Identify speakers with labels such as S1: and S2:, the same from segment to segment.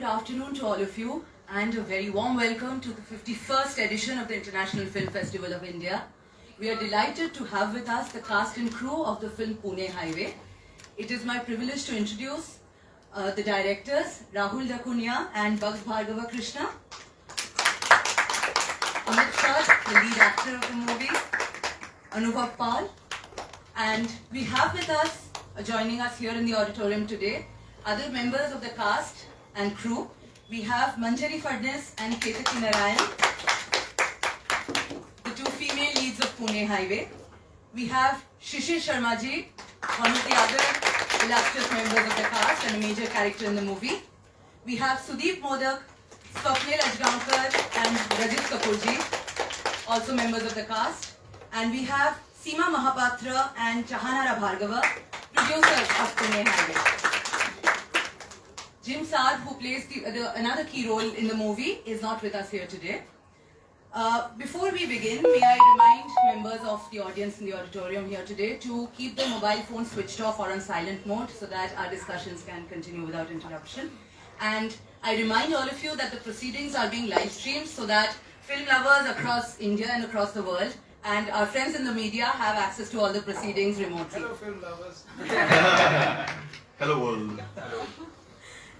S1: afternoon to all of you and a very warm welcome to the 51st edition of the International Film Festival of India. We are delighted to have with us the cast and crew of the film Pune Highway. It is my privilege to introduce the directors Rahul Dakunia and Bugs Bhargava Krishna, Amit Shah, the lead actor of the movie, Anubhav Pal, and we have with us, joining us here in the auditorium today, other members of the cast and crew. We have Manjari Fadnis and Ketaki Narayan, the two female leads of Pune Highway. We have Shishir Sharma ji, one of the other illustrious members of the cast and a major character in the movie. We have Sudeep Modak, Swapnil Ajgaonkar and Rajit Kapoor ji, also members of the cast. And we have Seema Mahapatra and Chahanara Bhargava, producers of Pune Highway. Jim Saad, who plays another key role in the movie, is not with us here today. Before we begin, may I remind members of the audience in the auditorium here today to keep their mobile phones switched off or on silent mode so that our discussions can continue without interruption. And I remind all of you that the proceedings are being live streamed so that film lovers across India and across the world and our friends in the media have access to all the proceedings remotely.
S2: Hello film lovers.
S3: Hello world.
S2: Hello.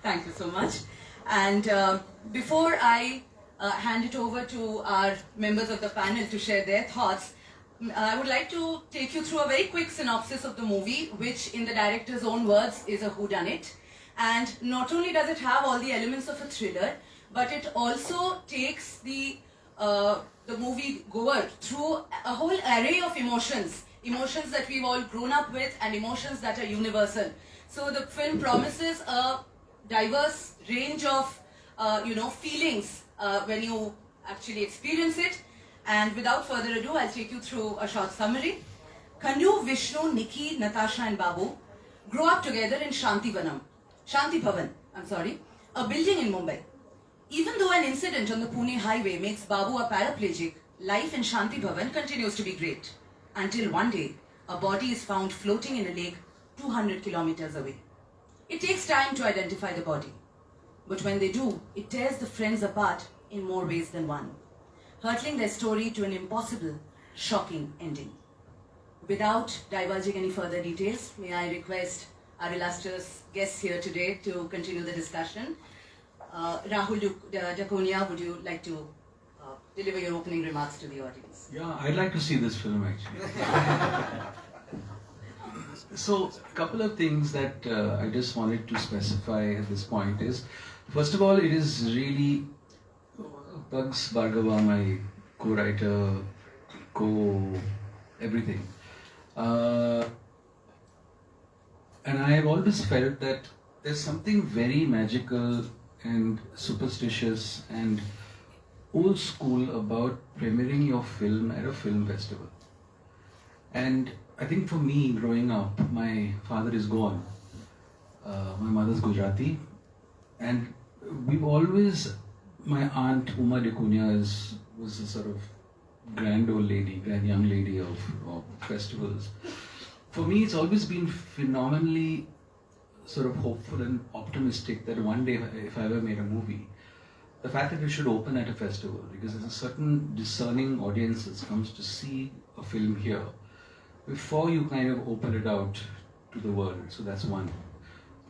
S1: Thank you so much. And before I hand it over to our members of the panel to share their thoughts, I would like to take you through a very quick synopsis of the movie, which in the director's own words is a whodunit. And not only does it have all the elements of a thriller, but it also takes the movie goer through a whole array of emotions that we've all grown up with and emotions that are universal. So the film promises a diverse range of feelings when you actually experience it. And without further ado, I'll take you through a short summary. Kanyu, Vishnu, Nikki, Natasha and Babu grow up together in Shanti Bhavan, a building in Mumbai. Even though an incident on the Pune highway makes Babu a paraplegic, life in Shanti Bhavan continues to be great. Until one day, a body is found floating in a lake 200 kilometers away. It takes time to identify the body, but when they do, it tears the friends apart in more ways than one, hurtling their story to an impossible, shocking ending. Without divulging any further details, may I request our illustrious guests here today to continue the discussion. Rahul Dakunia, would you like to deliver your opening remarks to the audience?
S4: Yeah, I'd like to see this film actually. So, a couple of things that I just wanted to specify at this point is, first of all, it is really Bugs Bhargava, my co-writer, everything. And I have always felt that there's something very magical and superstitious and old school about premiering your film at a film festival. And I think for me, growing up, my father is gone, my mother's Gujarati, and we've always, my aunt Uma Dakunia was a sort of grand old lady, grand young lady of festivals. For me, it's always been phenomenally sort of hopeful and optimistic that one day, if I ever made a movie, the fact that it should open at a festival, because there's a certain discerning audience that comes to see a film here before you kind of open it out to the world. So that's one.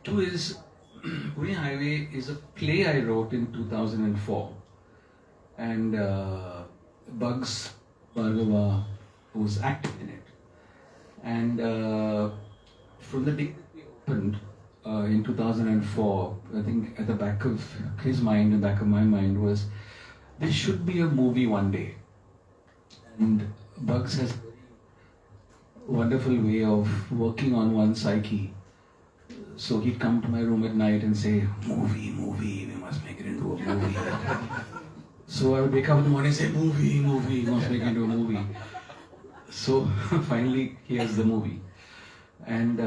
S4: Two is, Pune Highway is a play I wrote in 2004, and Bugs Bhargava was acting in it. And from the day we opened in 2004, I think at the back of his mind, the back of my mind was, there should be a movie one day. And Bugs has wonderful way of working on one's psyche. So he'd come to my room at night and say, movie, we must make it into a movie. So I would wake up in the morning and say, movie, we must make it into a movie. So finally he has the movie. And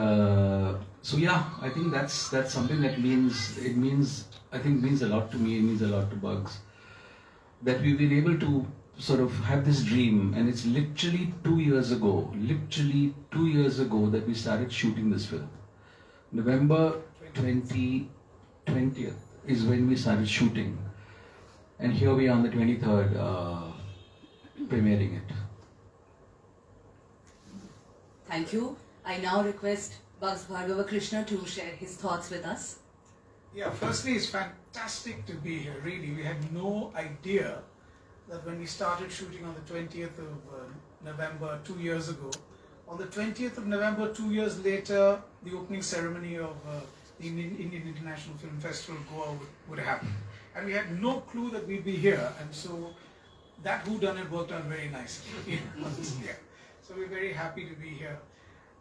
S4: so yeah, I think that's something that means a lot to me, it means a lot to Bugs. That we've been able to sort of have this dream, and it's literally 2 years ago that we started shooting this film. November 2020, is when we started shooting. And here we are on the 23rd, premiering it.
S1: Thank you. I now request Bugs Bhargava Krishna to share his thoughts with us.
S2: Yeah, firstly, it's fantastic to be here, really. We had no idea that when we started shooting on the 20th of November 2 years ago, on the 20th of November 2 years later, the opening ceremony of the Indian International Film Festival Goa would happen. And we had no clue that we'd be here, and so that whodunit worked out very nicely. Yeah. So we're very happy to be here.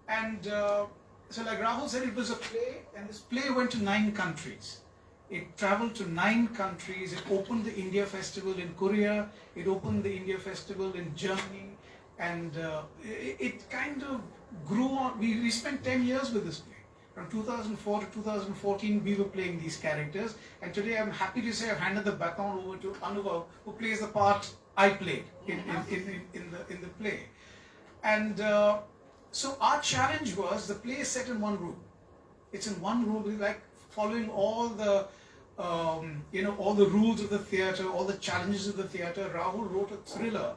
S2: And so like Rahul said, it was a play, and this play went to 9 countries. It traveled to 9 countries. It opened the India Festival in Korea. It opened the India Festival in Germany. And it kind of grew on. We spent 10 years with this play. From 2004 to 2014, we were playing these characters. And today I'm happy to say I've handed the baton over to Anubhav, who plays the part I played in the play. And so our challenge was, the play is set in one room. It's in one room, like following all the, all the rules of the theatre, all the challenges of the theatre. Rahul wrote a thriller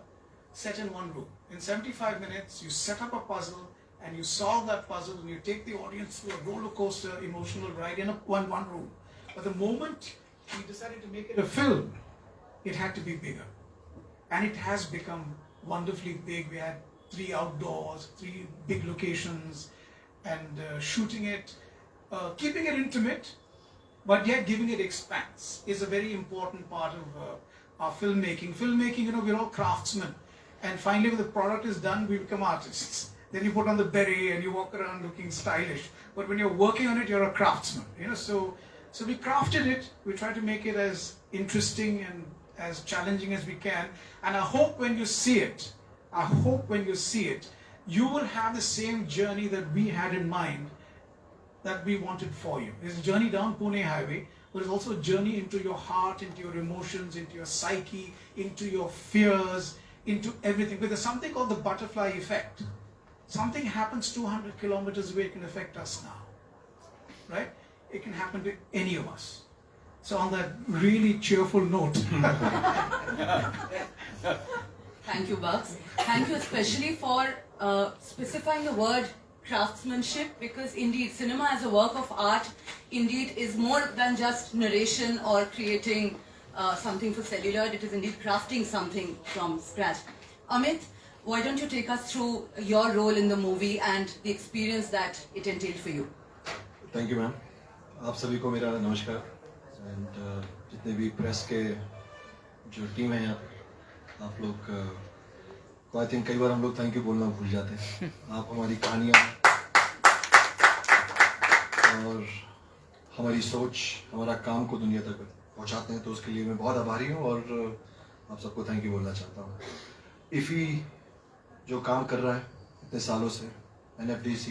S2: set in one room. In 75 minutes, you set up a puzzle and you solve that puzzle, and you take the audience through a roller coaster emotional ride in one room. But the moment we decided to make it a film, it had to be bigger. And it has become wonderfully big. We had 3 outdoors, 3 big locations, and shooting it, keeping it intimate, but yet giving it expanse is a very important part of our filmmaking. Filmmaking, we're all craftsmen, and finally when the product is done, we become artists. Then you put on the beret and you walk around looking stylish. But when you're working on it, you're a craftsman. So we crafted it. We tried to make it as interesting and as challenging as we can. And I hope when you see it, you will have the same journey that we had in mind, that we wanted for you. It's a journey down Pune Highway, but it's also a journey into your heart, into your emotions, into your psyche, into your fears, into everything. But there's something called the butterfly effect. Something happens 200 kilometers away, it can affect us now, right? It can happen to any of us. So on that really cheerful note.
S1: Thank you, Bugs. Thank you especially for specifying the word craftsmanship, because indeed cinema as a work of art indeed is more than just narration or creating something for cellular. It is indeed crafting something from scratch. Amit, why don't you take us through your role in the movie and the experience that it entailed for you?
S3: Thank you, ma'am. आप सभी को मेरा नमस्कार, and जितने भी press के जो team है यहाँ पे, आप लोग को आई थिंक कई बार हम लोग थैंक यू बोलना भूल जाते हैं. आप हमारी कहानियाँ और हमारी सोच, हमारा काम को दुनिया तक पहुँचाते हैं, तो उसके लिए मैं बहुत आभारी हूँ और आप सबको थैंक यू बोलना चाहता हूँ. इफ़ी जो काम कर रहा है इतने सालों से, NFDC,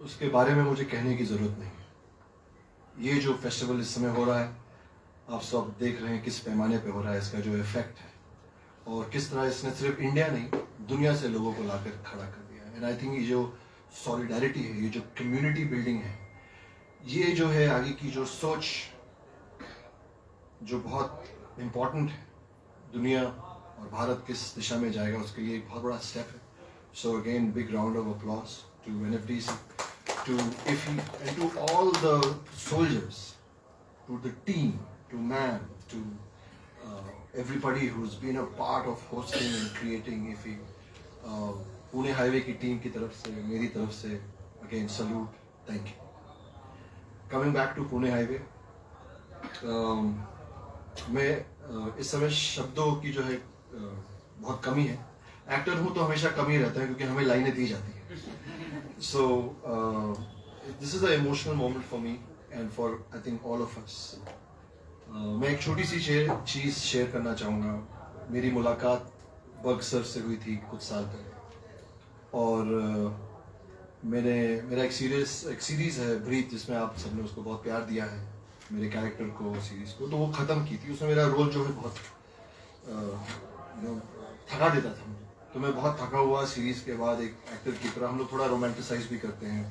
S3: उसके बारे में मुझे कहने की ज़रूरत नहीं है. ये जो फेस्टिवल इस समय हो रहा है, आप सब देख रहे हैं किस पैमाने पे हो रहा है, इसका जो इफेक्ट है और किस तरह इसने सिर्फ इंडिया नहीं, दुनिया से लोगों को लाकर खड़ा कर दिया है. एंड आई थिंक ये जो सॉलिडारिटी है, ये जो कम्युनिटी बिल्डिंग है, ये जो है आगे की जो सोच, जो बहुत इम्पोर्टेंट है, दुनिया और भारत किस दिशा में जाएगा, उसके लिए एक बहुत बड़ा स्टेप है. So again big round of applause to NFDC, to IFFI, and to all the soldiers, to the team, to MAM, to everybody who's been a part of hosting and creating IFFI. Pune Highway की team की तरफ से, मेरी तरफ से again salute, thank you. Coming back to Pune Highway, मैं इस समय शब्दों की जो है बहुत कमी है. एक्टर हूँ तो हमेशा कमी रहता है क्योंकि हमें लाइनें दी जाती हैं. So this is an emotional moment for me and for I think all of us. मैं एक छोटी सी चीज़ शेयर करना चाहूँगा. मेरी मुलाकात बग सर से हुई थी कुछ साल पहले और मेरा एक सीरीज़ है ब्रीथ, जिसमें आप सबने उसको बहुत प्यार दिया है, मेरे कैरेक्टर को, सीरीज़ को. तो वो ख़त्म की थी. उसमें मेरा रोल जो है बहुत थका देता था. तो मैं बहुत थका हुआ सीरीज़ के बाद एक एक्टर की तरह, हम लोग थोड़ा रोमांटिसाइज भी करते हैं,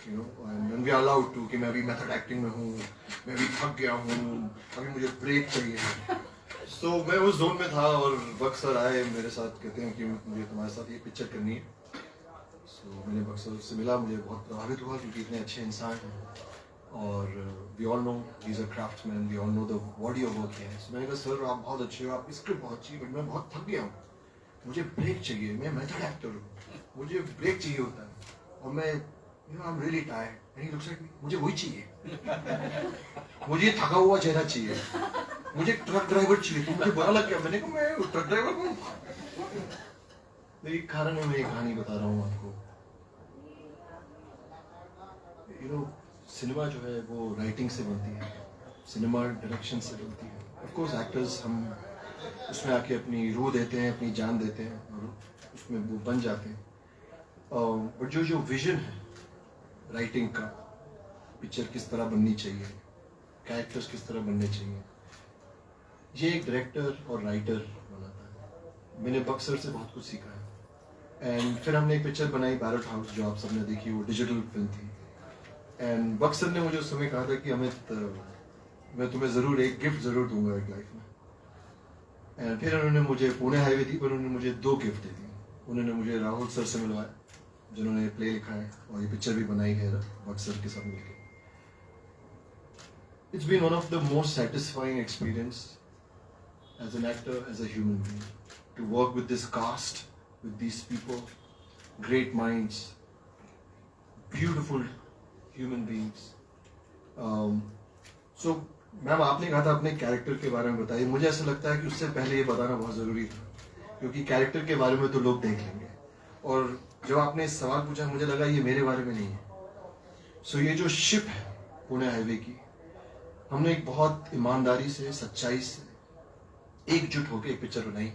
S3: you know, and we are allowed to कि मैं अभी मेथड एक्टिंग में हूँ, मैं अभी थक गया हूँ, अभी मुझे ब्रेक चाहिए. So मैं उस जोन में था और बक सर आए मेरे साथ, कहते हैं कि मुझे तुम्हारे साथ ये पिक्चर करनी है. So मैंने बक सर से मिला, मुझे बहुत प्रभावित हुआ क्योंकि इतने अच्छे इंसान हैं और we all know he's a craftsman, we all know the body of work है. So मैंने कहा सर आप बहुत अच्छे हो, आपकी स्क्रिप्ट बहुत अच्छी है, बट मैं बहुत थक गया हूँ, मुझे ब्रेक चाहिए, मैं मेथड एक्टर हूँ, मुझे ब्रेक चाहिए होता है और मैं I'm really tired. And he looks at me, मुझे वही चाहिए, मुझे थका हुआ चेहरा चाहिए, मुझे ट्रक ड्राइवर चाहिए. तो मुझे बुरा लग गया, मैंने कहा मैं ट्रक ड्राइवर हूँ. मेरी कारण है, मैं ये कहानी बता रहा हूँ आपको. You know, सिनेमा जो है वो राइटिंग से बनती है, सिनेमा डायरेक्शन से बनती है. Of course एक्टर्स हम उसमें आके अपनी रूह देते हैं, अपनी जान देते हैं और उसमें वो बन जाते हैं. बट जो विजन है राइटिंग का, पिक्चर किस तरह बननी चाहिए, कैरेक्टर्स किस तरह बनने चाहिए, ये एक डायरेक्टर और राइटर बनाता है. मैंने बक्सर से बहुत कुछ सीखा है. एंड फिर हमने एक पिक्चर बनाई पैरेट हाउस, जो आप सबने देखी, वो डिजिटल फिल्म थी. एंड बक्सर ने मुझे उस समय कहा था कि अमित मैं तुम्हें ज़रूर एक गिफ्ट ज़रूर दूंगा एक लाइफ में. एंड फिर उन्होंने मुझे, पुणे हाईवे थी, पर उन्होंने मुझे 2 गिफ्ट दे दी. उन्होंने मुझे राहुल सर से मिलवाया जिन्होंने प्ले लिखा है और ये पिक्चर भी बनाई है बक्सर के साथ मिलकर. It's been one of the most satisfying experience as an actor, as a human being, to work with this cast, with these people, great minds, beautiful human beings. So, ma'am आपने कहा था अपने कैरेक्टर के बारे में बताइए. मुझे ऐसा लगता है कि उससे पहले ये बताना बहुत ज़रूरी था, क्योंकि कैरेक्टर के बारे में तो लोग देख लेंगे और जब आपने सवाल पूछा मुझे लगा ये मेरे बारे में नहीं है. सो ये जो शिप है पुणे हाईवे की, हमने एक बहुत ईमानदारी से, सच्चाई से एकजुट होकर एक पिक्चर बनाई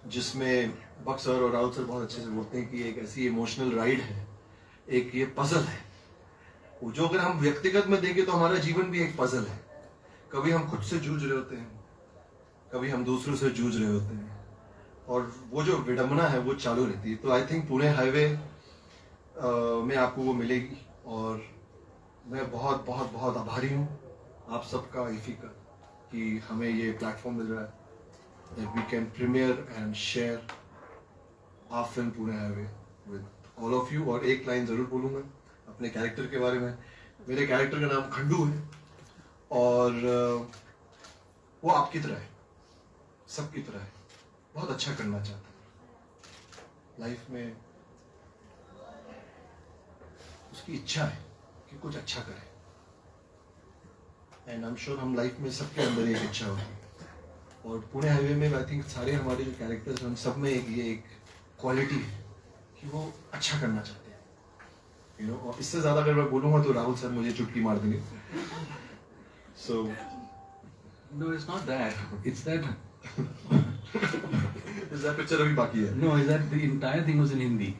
S3: जिसमें बक सर और राहुल सर बहुत अच्छे से बोलते हैं कि एक ऐसी इमोशनल राइड है, एक ये पजल है वो, जो अगर हम व्यक्तिगत में देखें तो हमारा जीवन भी एक पजल है. कभी हम खुद से जूझ रहे होते हैं, कभी हम दूसरों से जूझ रहे होते हैं और वो जो विडंबना है वो चालू रहती है. तो आई थिंक पुणे हाईवे में आपको वो मिलेगी और मैं बहुत बहुत बहुत आभारी हूँ आप सबका, इफ़ी का, कि हमें ये प्लेटफॉर्म मिल रहा है that we can premiere and share our film Pune highway with all of you. और एक लाइन ज़रूर बोलूँगा अपने कैरेक्टर के बारे में. मेरे कैरेक्टर का नाम खंडू है और वो आपकी तरह है, सबकी तरह है, बहुत अच्छा करना चाहता है लाइफ में. उसकी इच्छा है कि कुछ अच्छा करे. एंड आई एम श्योर हम लाइफ में सबके अंदर एक इच्छा होती है और पुणे हाईवे में आई थिंक सारे हमारे जो कैरेक्टर्स हैं उन सब में एक क्वालिटी है कि वो अच्छा करना चाहते हैं. यू नो, और इससे ज़्यादा अगर मैं बोलूँगा तो राहुल सर मुझे चुटकी मार देंगे. सो
S4: No, it's not that. It's that.
S3: इस पिक्चर अभी बाकी है.
S4: No, is that the entire thing was in Hindi.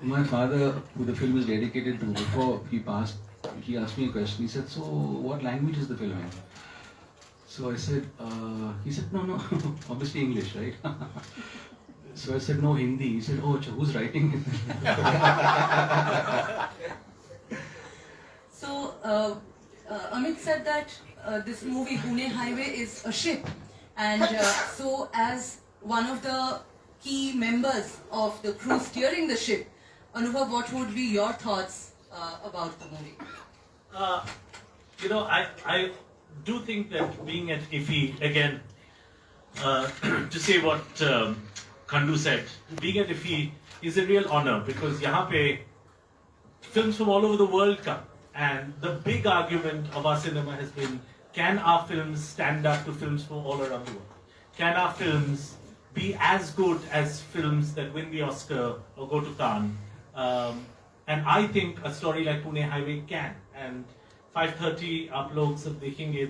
S4: My father, who the film is dedicated to, before he passed, he asked me a question. He said, "So, what language is the film in?" So I said, he said, no, obviously English, right? So I said, no, Hindi. He said, oh, who's writing it?
S1: So, Amit said that this movie Pune Highway is a ship, and so as one of the key members of the crew steering the ship, Anubhav, what would be your thoughts about the movie?
S5: You know, I do think that being at IFFI, again, to say what Khandu said, being at IFFI is a real honor because yahan pe films from all over the world come. And the big argument of our cinema has been, can our films stand up to films from all around the world? Can our films be as good as films that win the Oscar or go to Cannes? And I think a story like Pune Highway can. And 5:30 आप लोग सब देखेंगे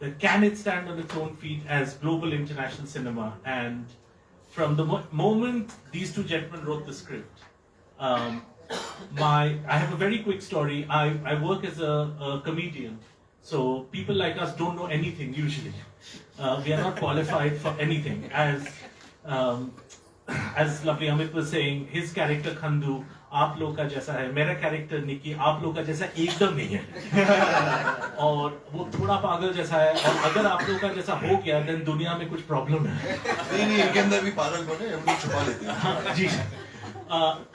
S5: that can it stand on its own feet as global international cinema? And from the moment these two gentlemen wrote the script, I have a very quick story. I work as a comedian, so people like us don't know anything usually. We are not qualified for anything. As as lovely Amit was saying, his character Khandu, आप लोग का जैसा है, मेरा character Nikki, आप लोग का जैसा एकदम नहीं है। और वो थोड़ा पागल जैसा है, और अगर आप लोग का जैसा हो गया, then दुनिया में कुछ problem है।
S3: नहीं, इनके अंदर भी पागल बने, हम लोग छुपा लेते हैं।
S5: हाँ, जी।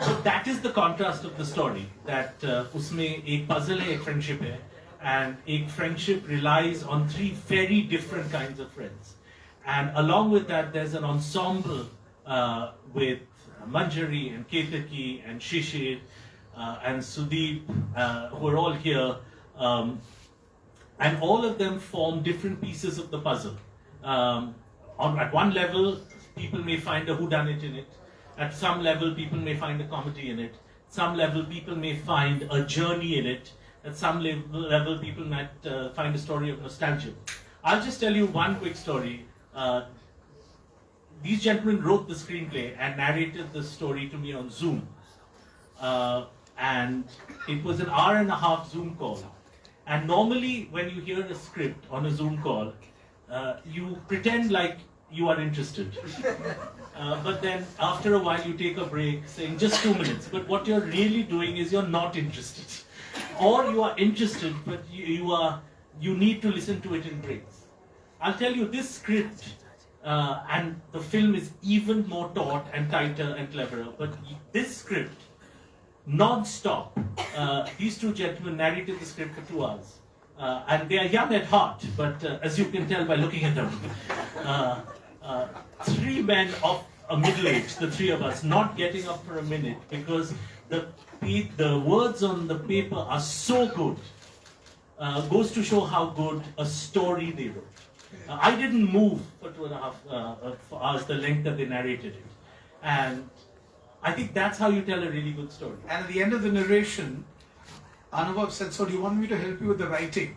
S5: So that is the contrast of the story. That उसमें एक puzzle है, एक friendship है, and एक friendship relies on three very different kinds of friends. And along with that, there's an ensemble with Manjari and Ketaki and Shishir and Sudeep, who are all here. And all of them form different pieces of the puzzle. At one level, people may find a whodunit in it. At some level, people may find a comedy in it. Some level, people may find a journey in it. At some level, people might find a story of nostalgia. I'll just tell you one quick story. These gentlemen wrote the screenplay and narrated the story to me on Zoom. And it was an hour and a half Zoom call. And normally, when you hear a script on a Zoom call, you pretend like you are interested. But then after a while, you take a break saying just 2 minutes. But what you're really doing is you're not interested. Or you are interested, but you need to listen to it in breaks. I'll tell you, this script and the film is even more taut and tighter and cleverer. But this script, non-stop, these two gentlemen narrated the script for 2 hours. And they are young at heart, but as you can tell by looking at them, 3 men of a middle age, the 3 of us, not getting up for a minute because the words on the paper are so good. Goes to show how good a story they wrote. I didn't move for 2.5 hours, the length that they narrated it. And I think that's how you tell a really good story.
S2: And at the end of the narration, Anubhav said, "So do you want me to help you with the writing?"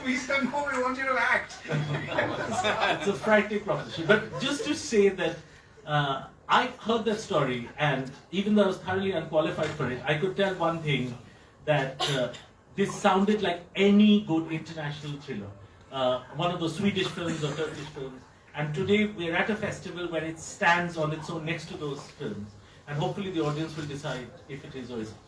S2: We said, "No, we want you to act."
S5: It's a frightening proposition. But just to say that I heard that story, and even though I was thoroughly unqualified for it, I could tell one thing, that this sounded like any good international thriller. One of those Swedish films or Turkish films. And today we're at a festival where it stands on its own next to those films. And hopefully the audience will decide if it is or isn't.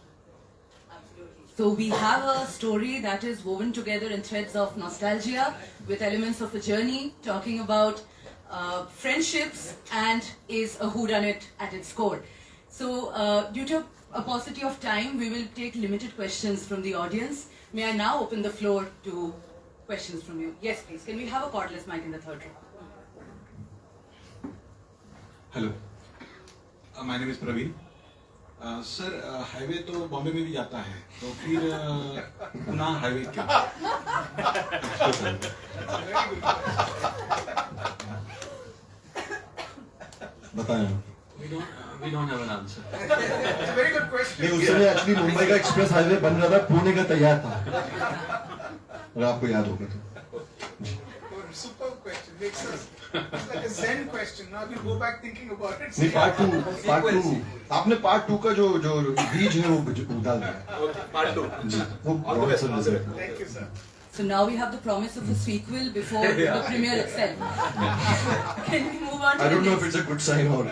S1: So we have a story that is woven together in threads of nostalgia with elements of a journey, talking about friendships, and is a whodunit at its core. So due to a paucity of time, we will take limited questions from the audience. May I now open the floor to questions from you? Yes, please. Can we have a cordless mic in the 3rd row?
S6: Hello, my name is Praveen. Sir, highway तो बॉम्बे में भी जाता है, तो फिर Pune highway क्यों?
S3: बताएं।
S4: We don't have an answer.
S2: It's a very good question.
S3: नहीं, उस समय एक्चुअली मुंबई का एक्सप्रेस हाईवे बन रहा था, पुणे का तैयार था, अगर आपको याद होगा तो।
S2: Superb question. Makes us it's like a Zen question. Now we'll go back thinking about it.
S3: नहीं, पार्ट टू आपने पार्ट 2 का जो बीज है वो डाल दिया।
S6: पार्ट 2
S3: जी, वो बहुत sir.
S2: Thank you, sir.
S1: So now we have the promise of a sequel before the premiere itself. Can we move on to
S3: I
S1: the
S3: don't know if
S1: next?
S3: it's a good sign or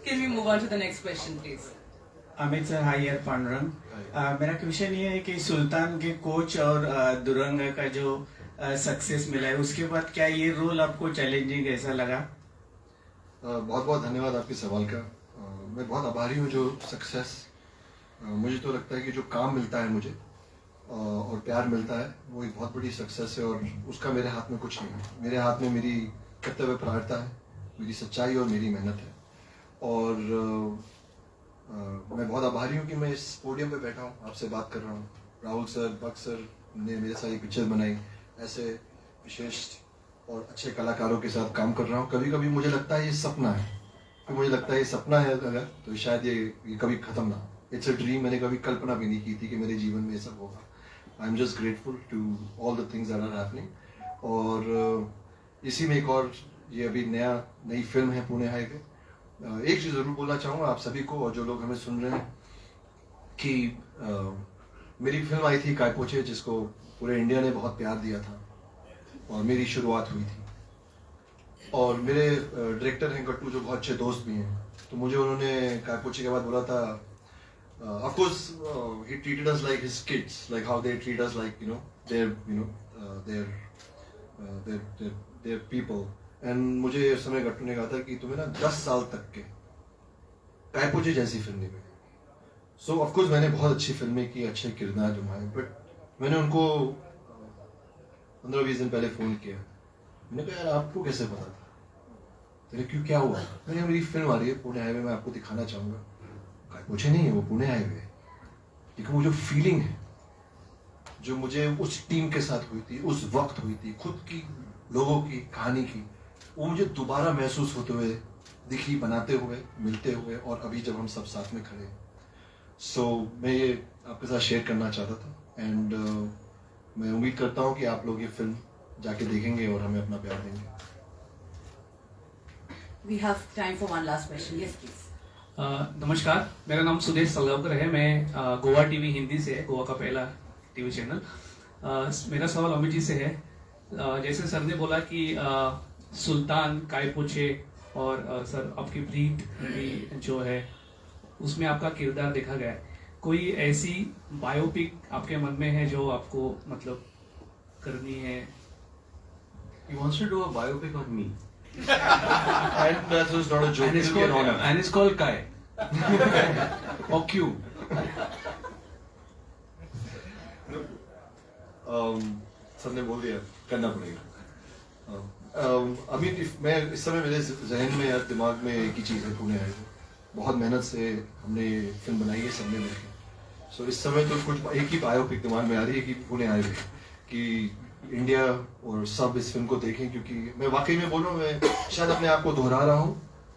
S1: Can we move on to the next question, please?
S7: Amit sir, high यार पांडुरंग। मेरा question ये है कि सुल्तान के coach और दुरंगा का जो success मिला है, उसके बाद क्या ये रोल आपको चैलेंजिंग ऐसा लगा?
S3: बहुत बहुत धन्यवाद आपके सवाल का। मैं बहुत आभारी हूँ जो सक्सेस, मुझे तो लगता है कि जो काम मिलता है मुझे और प्यार मिलता है, वो एक बहुत बड़ी सक्सेस है, और उसका मेरे हाथ में कुछ नहीं है। मेरे हाथ में मेरी कर्तव्य प्रार्थना है, मेरी सच्चाई और मेरी मेहनत है। और मैं बहुत आभारी हूँ कि मैं इस पोडियम पे बैठा हूँ, आपसे बात कर रहा हूँ। राहुल सर, बक सर ने मेरे साथ ये पिक्चर बनाई, ऐसे विशेष और अच्छे कलाकारों के साथ काम कर रहा हूँ। कभी कभी मुझे लगता है ये सपना है, कि मुझे लगता है ये सपना है अगर, तो शायद ये कभी खत्म ना। इट्स अ ड्रीम, मैंने कभी कल्पना भी नहीं की थी कि मेरे जीवन में ये सब होगा। I am just grateful to all the things that are happening. और इसी में एक और ये अभी नई फिल्म है पुणे हाईवे। एक चीज़ ज़रूर बोलना चाहूँगा आप सभी को और जो लोग हमें सुन रहे हैं कि मेरी फिल्म आई थी कायपोचे, जिसको पूरे इंडिया ने बहुत प्यार दिया था, और मेरी शुरुआत हुई थी। और मेरे डायरेक्टर हैं गट्टू, जो बहुत अच्छे दोस्त भी हैं, तो मुझे उन्होंने कायपोचे के बाद बोला था, of course he treated us like his kids, like how they treat us like their people, and मुझे उस समय गट्टू ने कहा था कि तुम्हें ना 10 साल तक के कायपोचे जैसी फिल्म नहीं मिली। सो ऑफ कोर्स मैंने बहुत अच्छी फिल्में की, अच्छे किरदार निभाए, बट मैंने उनको 15-20 दिन पहले फोन किया। मैंने कहा यार आपको कैसे पता था? तेरे क्यों, क्या हुआ? मैंने मेरी फिल्म आ रही है पुणे हाईवे, मैं आपको दिखाना चाहूंगा। कायपोचे नहीं है वो, पुणे हाईवे। लेकिन वो जो फीलिंग है जो मुझे उस टीम के साथ हुई थी, उस वक्त हुई थी, खुद की, लोगों की, कहानी की, वो मुझे दोबारा महसूस होते हुए दिखी, बनाते हुए, मिलते हुए, और अभी जब हम सब साथ में खड़े। सो मैं ये आपके साथ शेयर करना चाहता था, एंड मैं उम्मीद करता हूँ कि आप लोग ये फिल्म जाके देखेंगे और हमें अपना प्यार देंगे।
S1: We have time for one last question. Yes, please.
S8: नमस्कार, मेरा नाम सुदेश सलगावकर है। मैं गोवा टीवी हिंदी से है, गोवा का पहला टीवी चैनल। मेरा सवाल अमित जी से है। जैसे सर ने बोला कि सुल्तान, कायपोचे और सर आपकी ब्रीड भी जो है उसमें आपका किरदार देखा गया है। कोई ऐसी बायोपिक आपके मन में है जो आपको मतलब करनी है?
S3: He wants to do a biopic on me. And that was not a joke.
S4: And it's called Kai. Or Q.
S3: Sir ने बोल दिया, करना पड़ेगा। अमित, मैं इस समय मेरे जहन में या दिमाग में एक ही चीज़ है, पुणे हाईवे। बहुत मेहनत से हमने फिल्म बनाई है सबने मिलकर। सो इस समय तो कुछ एक ही बायोपिक दिमाग में आ रही है कि पुणे हाईवे, कि इंडिया और सब इस फिल्म को देखें, क्योंकि मैं वाकई में बोल रहा हूँ, मैं शायद अपने आप को दोहरा रहा हूँ,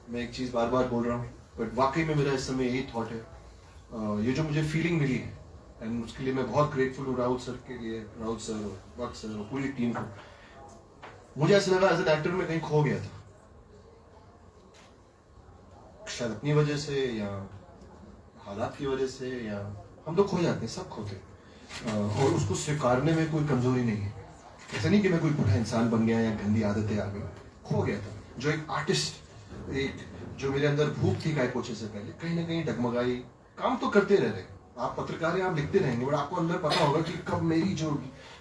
S3: मैं एक चीज़ बार बार बोल रहा हूँ, बट वाकई में मेरा इस समय यही थॉट है। ये जो मुझे फीलिंग मिली है, एंड उसके लिए मैं बहुत ग्रेटफुल हूँ राहुल सर के लिए, राहुल सर और वक्त सर और पूरी टीम को। मुझे ऐसा लगा एज एन एक्टर में कहीं खो गया था, शायद अपनी वजह से या हालात की वजह से, या हम तो खो जाते हैं, सब खोते हैं, और उसको स्वीकारने में कोई कमजोरी नहीं है। ऐसा नहीं कि मैं कोई बुरा इंसान बन गया या गंदी आदतें आ गई, खो गया था। जो एक आर्टिस्ट, एक जो मेरे अंदर भूख थी कायपोचे से पहले, कहीं ना कहीं डगमगाई। काम तो करते रह रहे, आप पत्रकार हैं, आप लिखते रहेंगे, बट आपको अंदर पता होगा कि कब मेरी जो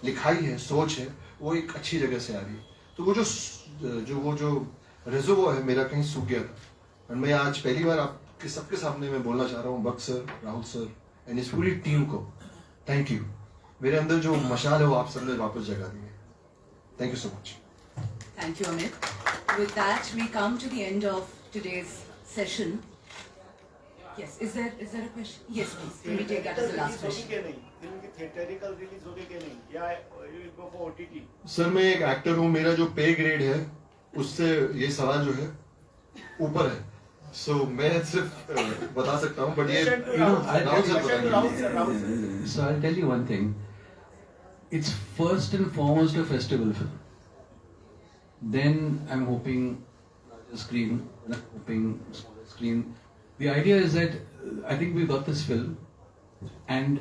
S3: लिखाई है, सोच है, वो एक अच्छी जगह से आ रही है। तो वो जो रेज़र्वो है मेरा कहीं सूख गया था, और मैं आज पहली बार आपके सबके सामने मैं बोलना चाह रहा हूँ, वक्त सर, राहुल सर एंड इस पूरी टीम को थैंक यू। मेरे अंदर जो मशाल है वो आप सबने वापस जगा दी है। Thank you so much.
S1: Thank you, Amit. With that, we come to the end of today's session. Yes, is there a question? Yes, please. Can we take that as the last question?
S9: Film की theatrical release होगी कि नहीं, या you will go for OTT?
S3: Sir, मैं एक actor हूँ, मेरा जो पे ग्रेड है उससे ये सवाल जो है ऊपर है। सो मैं सिर्फ बता सकता हूँ, बट ये
S4: So I'll tell you one thing. It's first and foremost a festival film. Then I'm hoping larger screen, smaller screen. The idea is that I think we got this film, and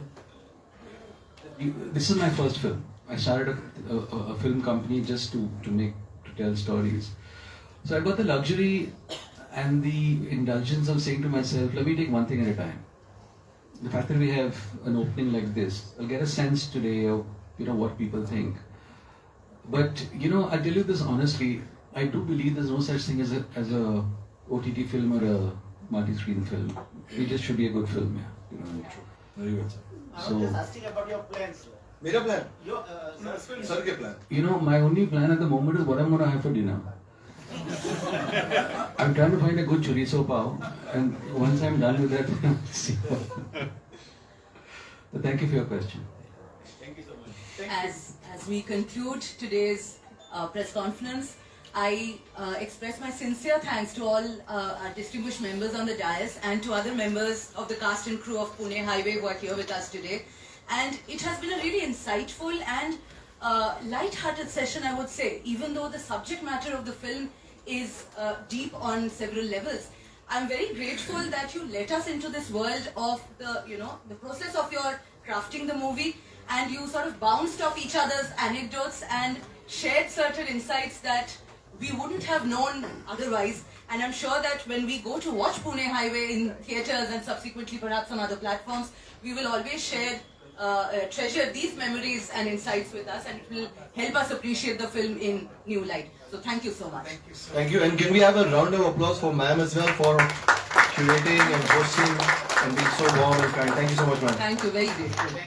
S4: this is my first film. I started a film company just to tell stories. So I got the luxury and the indulgence of saying to myself, let me take one thing at a time. The fact that we have an opening like this, I'll get a sense today of what people think. But I'll tell you this honestly, I do believe there's no such thing as a OTT film or a multi-screen film. It just should be a good film, yeah.
S3: Very good, sir.
S9: I was just asking about your plans, sir.
S3: मेरा plan,
S9: Your
S3: sir के plan.
S4: My only plan at the moment is what I'm going to have for dinner. I'm trying to find a good chorizo pao, and once I'm done with that, I'll see. But thank you for your question.
S9: Thank you so much.
S1: As we conclude today's press conference, I express my sincere thanks to all our distinguished members on the dais and to other members of the cast and crew of Pune Highway who are here with us today. And it has been a really insightful and light-hearted session, I would say, even though the subject matter of the film is deep on several levels. I'm very grateful that you let us into this world of the process of your crafting the movie, and you sort of bounced off each other's anecdotes and shared certain insights that we wouldn't have known otherwise. And I'm sure that when we go to watch Pune Highway in theatres and subsequently perhaps on other platforms, we will always treasure these memories and insights with us, and it will help us appreciate the film in new light. So thank you so much.
S2: Thank you so
S3: Thank you. And can we have a round of applause for ma'am as well for curating and hosting and being so warm and kind. Thank you so much, ma'am.
S1: Thank you, very grateful.